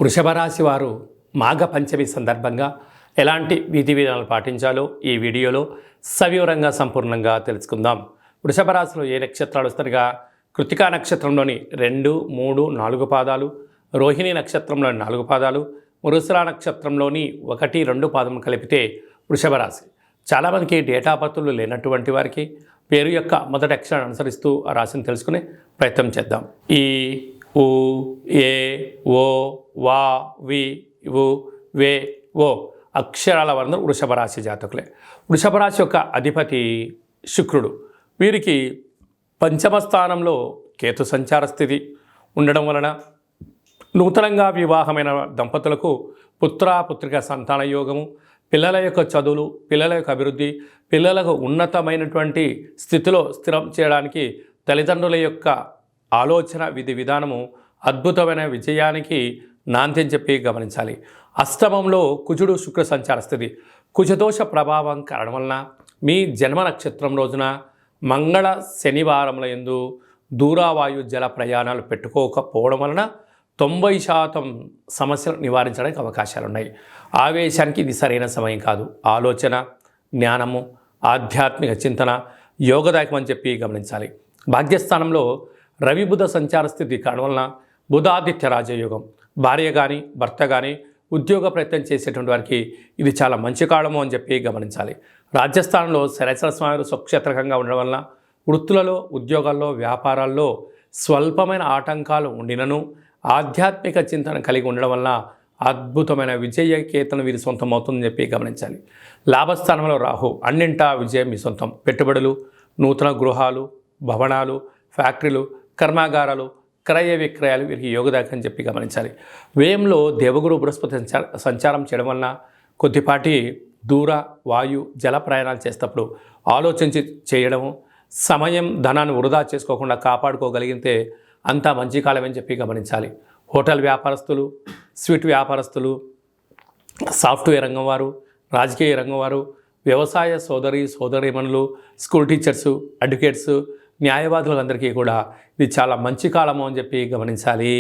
వృషభ రాశి వారు మాఘ పంచమి సందర్భంగా ఎలాంటి విధి విధానాలు పాటించాలో ఈ వీడియోలో సవివరంగా సంపూర్ణంగా తెలుసుకుందాం. వృషభ రాశిలో ఏ నక్షత్రాలు వస్తారుగా కృతికా నక్షత్రంలోని 2, 3, 4 పాదాలు, రోహిణి నక్షత్రంలోని 4 పాదాలు, మృగశిర నక్షత్రంలోని 1, 2 పాదం కలిపితే వృషభ రాశి. చాలామందికి డేటా బర్త్లు లేనటువంటి వారికి పేరు యొక్క మొదటి అక్షరాన్ని అనుసరిస్తూ ఆ రాశిని తెలుసుకునే ప్రయత్నం చేద్దాం. ఈ ఉ ఏ ఓ వా వి ఉ వే ఓ అక్షరాల వర్ణం వృషభ రాశి జాతకులే. వృషభ రాశి యొక్క అధిపతి శుక్రుడు. వీరికి పంచమ స్థానంలో కేతు సంచార స్థితి ఉండడం వలన నూతనంగా వివాహమైన దంపతులకు పుత్రిక సంతాన యోగము, పిల్లల యొక్క చదువులు, పిల్లల యొక్క అభివృద్ధి, పిల్లలకు ఉన్నతమైనటువంటి స్థితిలో స్థిరం చేయడానికి తల్లిదండ్రుల యొక్క ఆలోచన విధి విధానము అద్భుతమైన విజయానికి నాంది చెప్పి గమనించాలి. అష్టమంలో కుజుడు శుక్ర సంచార స్థితి. కుజదోష ప్రభావం కారణం వలన మీ జన్మ నక్షత్రం రోజున మంగళ శనివారముల యందు దూరావాయు జల ప్రయాణాలు పెట్టుకోకపోవడం వలన 90% సమస్యలు నివారించడానికి అవకాశాలు ఉన్నాయి. ఆవేశానికి ఇది సరైన సమయం కాదు. ఆలోచన, జ్ఞానము, ఆధ్యాత్మిక చింతన యోగదాయకం అని చెప్పి గమనించాలి. భాగ్యస్థానంలో రవి బుధ సంచార స్థితి కారణం వలన బుధాదిత్య రాజయోగం. భార్య కానీ భర్త కానీ ఉద్యోగ ప్రయత్నం చేసేటువంటి వారికి ఇది చాలా మంచి కాలము అని చెప్పి గమనించాలి. రాజ్యస్థానంలో శనేశ్వర స్వామి స్వక్షేత్రకంగా ఉండడం వలన వృత్తులలో, ఉద్యోగాల్లో, వ్యాపారాల్లో స్వల్పమైన ఆటంకాలు ఉండినను ఆధ్యాత్మిక చింతన కలిగి ఉండడం వలన అద్భుతమైన విజయ కేతనం వీరి సొంతం అవుతుందని చెప్పి గమనించాలి. లాభస్థానంలో రాహు. అన్నింటా విజయం మీ సొంతం. పెట్టుబడులు, నూతన గృహాలు, భవనాలు, ఫ్యాక్టరీలు, కర్మాగారాలు, క్రయ విక్రయాలు వీరికి యోగదాయకం అని చెప్పి గమనించాలి. వ్యయంలో దేవగురు బృహస్పతి సంచారం చేయడం వలన కొద్దిపాటి దూర వాయు జల ప్రయాణాలు చేసేటప్పుడు ఆలోచించి చేయడము, సమయం ధనాన్ని వృధా చేసుకోకుండా కాపాడుకోగలిగితే అంతా మంచి కాలమని చెప్పి గమనించాలి. హోటల్ వ్యాపారస్తులు, స్వీట్ వ్యాపారస్తులు, సాఫ్ట్వేర్ రంగం వారు, రాజకీయ రంగం వారు, వ్యవసాయ సోదరీమణులు, స్కూల్ టీచర్సు, అడ్వకేట్సు, న్యాయవాదులందరికీ కూడా ఇది చాలా మంచి కాలము అని చెప్పి గమనించాలి.